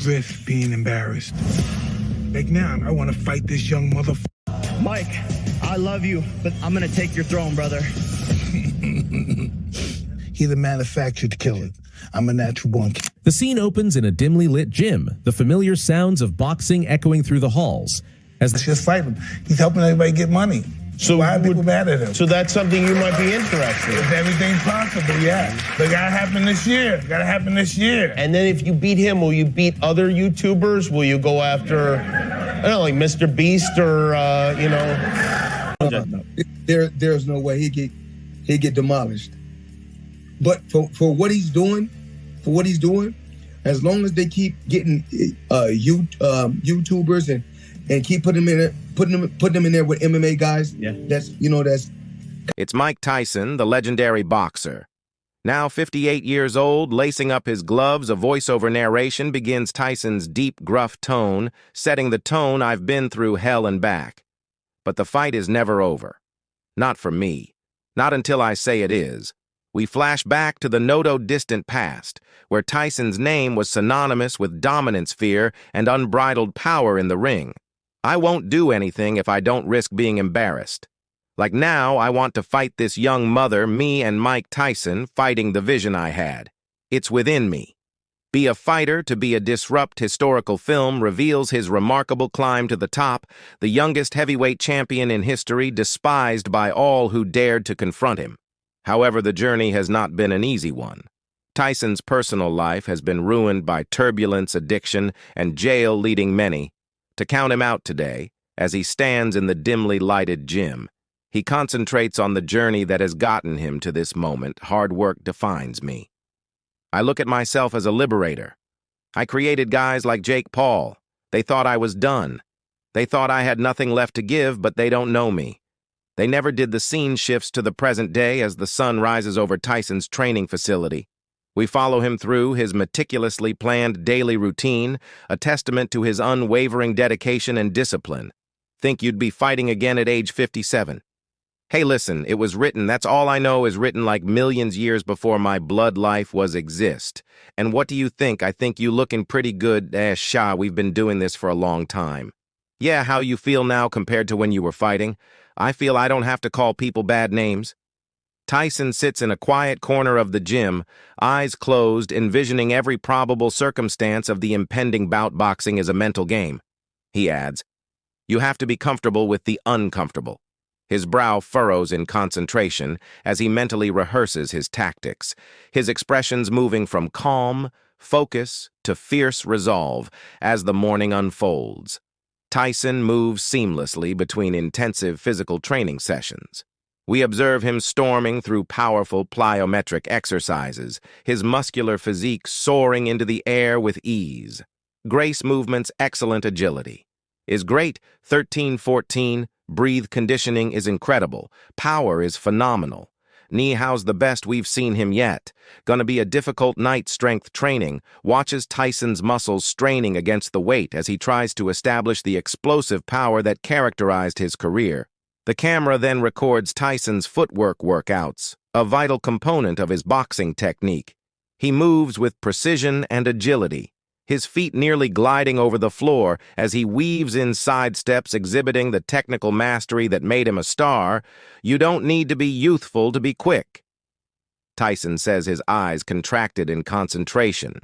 risk being embarrassed. Like now, I want to fight this young motherfucker. Mike, I love you, but I'm gonna take your throne, brother. He's a manufactured killer. I'm a natural born killer. The scene opens in a dimly lit gym, the familiar sounds of boxing echoing through the halls. Let's just fight him. He's helping everybody get money. So why are people mad at him? So that's something you might be interested in. If everything's possible, yeah. But it gotta happen this year. Gotta happen this year. And then if you beat him, will you beat other YouTubers? Will you go after, I don't know, like Mr. Beast or, you know? No. There's no way he'd get demolished. But for what he's doing, as long as they keep getting YouTubers and keep putting them in there with MMA guys, yeah. that's. It's Mike Tyson, the legendary boxer. Now 58 years old, lacing up his gloves, a voiceover narration begins Tyson's deep, gruff tone, setting the tone I've been through hell and back. But the fight is never over. Not for me. Not until I say it is. We flash back to the not-so-distant past, where Tyson's name was synonymous with dominance fear and unbridled power in the ring. I won't do anything if I don't risk being embarrassed. Like now, I want to fight this young mother, me and Mike Tyson, fighting the vision I had. It's within me. Be a Fighter to Be a Disrupt historical film reveals his remarkable climb to the top, the youngest heavyweight champion in history, despised by all who dared to confront him. However, the journey has not been an easy one. Tyson's personal life has been ruined by turbulence, addiction, and jail leading many to count him out today as he stands in the dimly lighted gym. He concentrates on the journey that has gotten him to this moment. Hard work defines me. I look at myself as a liberator. I created guys like Jake Paul. They thought I was done. They thought I had nothing left to give, but they don't know me. They never did the scene shifts to the present day as the sun rises over Tyson's training facility. We follow him through his meticulously planned daily routine, a testament to his unwavering dedication and discipline. Think you'd be fighting again at age 57? Hey, listen, it was written, that's all I know is written like millions years before my blood life was exist. And what do you think? I think you looking pretty good. Shah, we've been doing this for a long time. Yeah, how you feel now compared to when you were fighting? I feel I don't have to call people bad names. Tyson sits in a quiet corner of the gym, eyes closed, envisioning every probable circumstance of the impending bout. Boxing is a mental game. He adds, you have to be comfortable with the uncomfortable. His brow furrows in concentration as he mentally rehearses his tactics, his expressions moving from calm, focus, to fierce resolve as the morning unfolds. Tyson moves seamlessly between intensive physical training sessions. We observe him storming through powerful plyometric exercises, his muscular physique soaring into the air with ease. Grace movements, excellent agility. Is great, 13-14, breathe conditioning is incredible, power is phenomenal. Knee-how's the best we've seen him yet. Gonna be a difficult night strength training. Watches Tyson's muscles straining against the weight as he tries to establish the explosive power that characterized his career. The camera then records Tyson's footwork workouts, a vital component of his boxing technique. He moves with precision and agility, his feet nearly gliding over the floor as he weaves in side steps exhibiting the technical mastery that made him a star. You don't need to be youthful to be quick. Tyson says, his eyes contracted in concentration.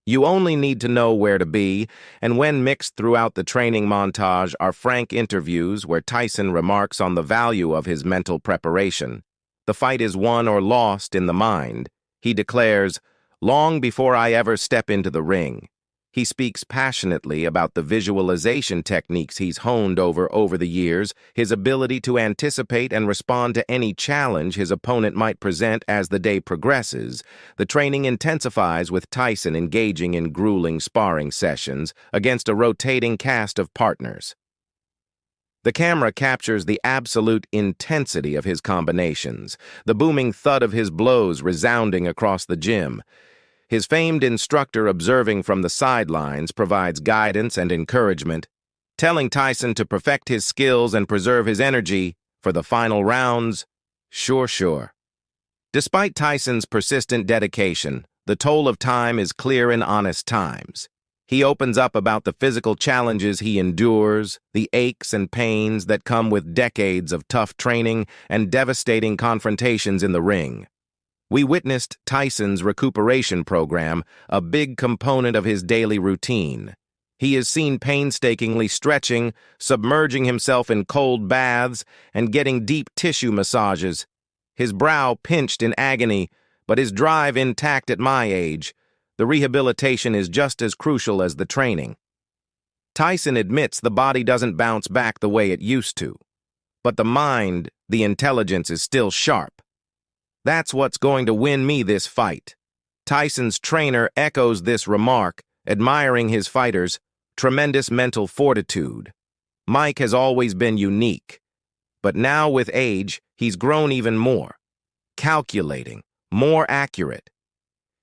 You only need to know where to be, and when mixed throughout the training montage are frank interviews where Tyson remarks on the value of his mental preparation. The fight is won or lost in the mind. He declares, long before I ever step into the ring. He speaks passionately about the visualization techniques he's honed over the years, his ability to anticipate and respond to any challenge his opponent might present as the day progresses. The training intensifies with Tyson engaging in grueling sparring sessions against a rotating cast of partners. The camera captures the absolute intensity of his combinations, the booming thud of his blows resounding across the gym. His famed instructor observing from the sidelines provides guidance and encouragement, telling Tyson to perfect his skills and preserve his energy for the final rounds. Sure. Despite Tyson's persistent dedication, the toll of time is clear in honest times. He opens up about the physical challenges he endures, the aches and pains that come with decades of tough training and devastating confrontations in the ring. We witnessed Tyson's recuperation program, a big component of his daily routine. He is seen painstakingly stretching, submerging himself in cold baths, and getting deep tissue massages. His brow pinched in agony, but his drive intact at my age. The rehabilitation is just as crucial as the training. Tyson admits the body doesn't bounce back the way it used to, but the mind, the intelligence is still sharp. That's what's going to win me this fight. Tyson's trainer echoes this remark, admiring his fighter's tremendous mental fortitude. Mike has always been unique, but now with age, he's grown even more. Calculating, more accurate.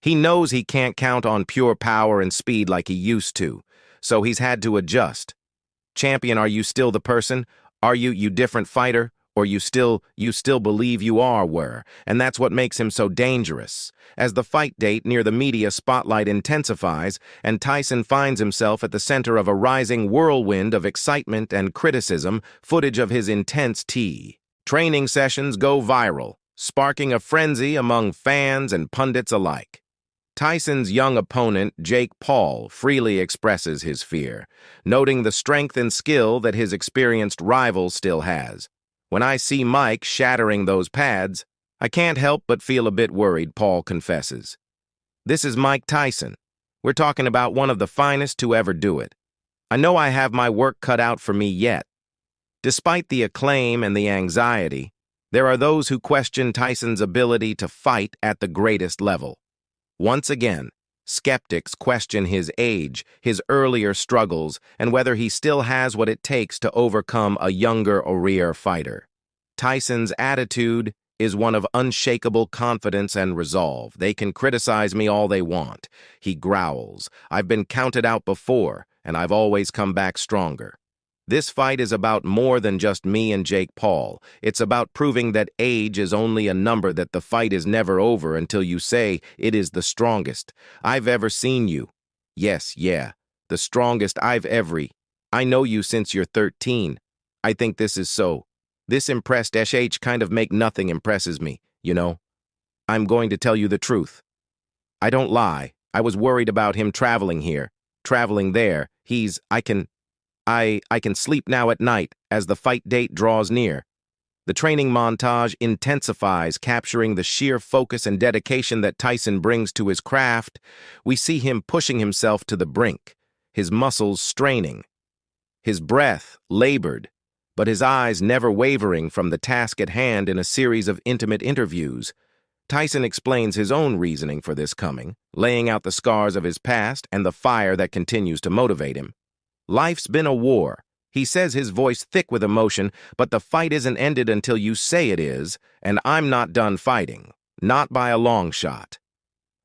He knows he can't count on pure power and speed like he used to, so he's had to adjust. Champion, are you still the person? Are you different fighter? Or you still believe you were, and that's what makes him so dangerous. As the fight date near the media spotlight intensifies, and Tyson finds himself at the center of a rising whirlwind of excitement and criticism, footage of his intense training sessions go viral, sparking a frenzy among fans and pundits alike. Tyson's young opponent, Jake Paul, freely expresses his fear, noting the strength and skill that his experienced rival still has. When I see Mike shattering those pads, I can't help but feel a bit worried, Paul confesses. This is Mike Tyson. We're talking about one of the finest to ever do it. I know I have my work cut out for me yet. Despite the acclaim and the anxiety, there are those who question Tyson's ability to fight at the greatest level. Once again, skeptics question his age, his earlier struggles, and whether he still has what it takes to overcome a younger career fighter. Tyson's attitude is one of unshakable confidence and resolve. They can criticize me all they want. He growls. I've been counted out before, and I've always come back stronger. This fight is about more than just me and Jake Paul. It's about proving that age is only a number, that the fight is never over until you say it is the strongest I've ever seen you. Yes, the strongest I've ever. I know you since you're 13. I think this is so. This impressed SH kind of make nothing impresses me, you know. I'm going to tell you the truth. I don't lie. I was worried about him traveling here, traveling there. I can sleep now at night as the fight date draws near. The training montage intensifies, capturing the sheer focus and dedication that Tyson brings to his craft. We see him pushing himself to the brink, his muscles straining, his breath labored, but his eyes never wavering from the task at hand in a series of intimate interviews. Tyson explains his own reasoning for this coming, laying out the scars of his past and the fire that continues to motivate him. Life's been a war. He says, his voice thick with emotion, but the fight isn't ended until you say it is, and I'm not done fighting. Not by a long shot.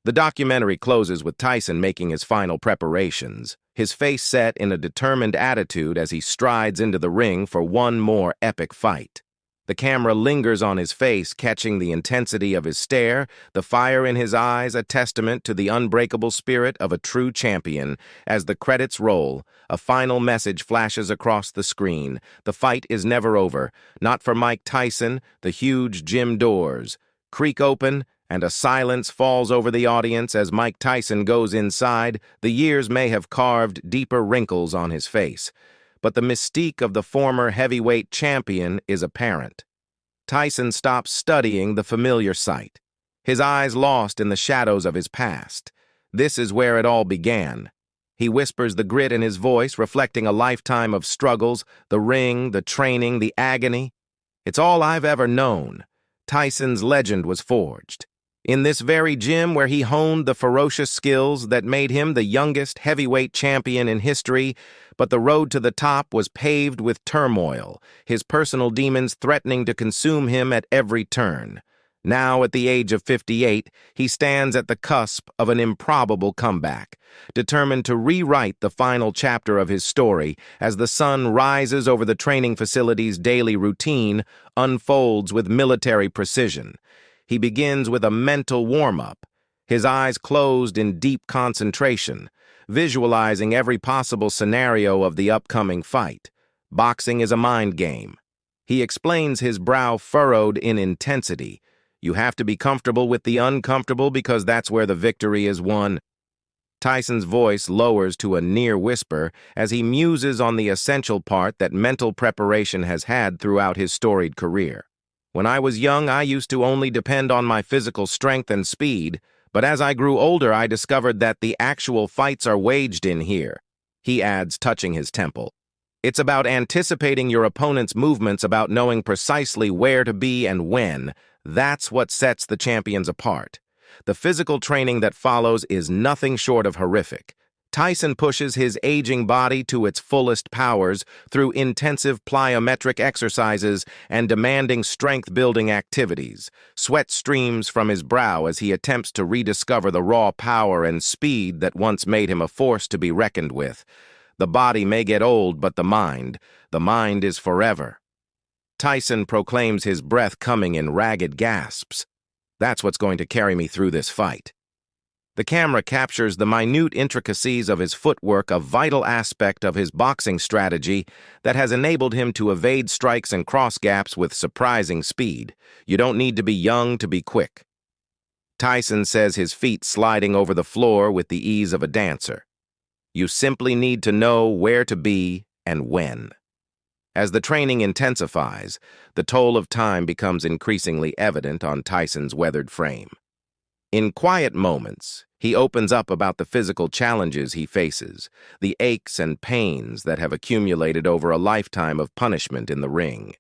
The documentary closes with Tyson making his final preparations, his face set in a determined attitude as he strides into the ring for one more epic fight. The camera lingers on his face, catching the intensity of his stare, the fire in his eyes, a testament to the unbreakable spirit of a true champion. As the credits roll, a final message flashes across the screen. The fight is never over. Not for Mike Tyson. The huge gym doors creak open, and a silence falls over the audience as Mike Tyson goes inside. The years may have carved deeper wrinkles on his face, but the mystique of the former heavyweight champion is apparent. Tyson stops studying the familiar sight, his eyes lost in the shadows of his past. This is where it all began. He whispers, the grit in his voice reflecting a lifetime of struggles, the ring, the training, the agony. It's all I've ever known. Tyson's legend was forged in this very gym where he honed the ferocious skills that made him the youngest heavyweight champion in history. But the road to the top was paved with turmoil, his personal demons threatening to consume him at every turn. Now, at the age of 58, he stands at the cusp of an improbable comeback, determined to rewrite the final chapter of his story. As the sun rises over the training facility's daily routine unfolds with military precision. He begins with a mental warm-up, his eyes closed in deep concentration. visualizing every possible scenario of the upcoming fight. Boxing is a mind game. He explains, his brow furrowed in intensity. You have to be comfortable with the uncomfortable because that's where the victory is won. Tyson's voice lowers to a near whisper as he muses on the essential part that mental preparation has had throughout his storied career. When I was young, I used to only depend on my physical strength and speed, but as I grew older, I discovered that the actual fights are waged in here, he adds, touching his temple. It's about anticipating your opponent's movements, about knowing precisely where to be and when. That's what sets the champions apart. The physical training that follows is nothing short of horrific. Tyson pushes his aging body to its fullest powers through intensive plyometric exercises and demanding strength-building activities. Sweat streams from his brow as he attempts to rediscover the raw power and speed that once made him a force to be reckoned with. The body may get old, but the mind is forever. Tyson proclaims, his breath coming in ragged gasps. That's what's going to carry me through this fight. The camera captures the minute intricacies of his footwork, a vital aspect of his boxing strategy that has enabled him to evade strikes and cross gaps with surprising speed. You don't need to be young to be quick. Tyson says, his feet sliding over the floor with the ease of a dancer. You simply need to know where to be and when. As the training intensifies, the toll of time becomes increasingly evident on Tyson's weathered frame. In quiet moments, he opens up about the physical challenges he faces, the aches and pains that have accumulated over a lifetime of punishment in the ring.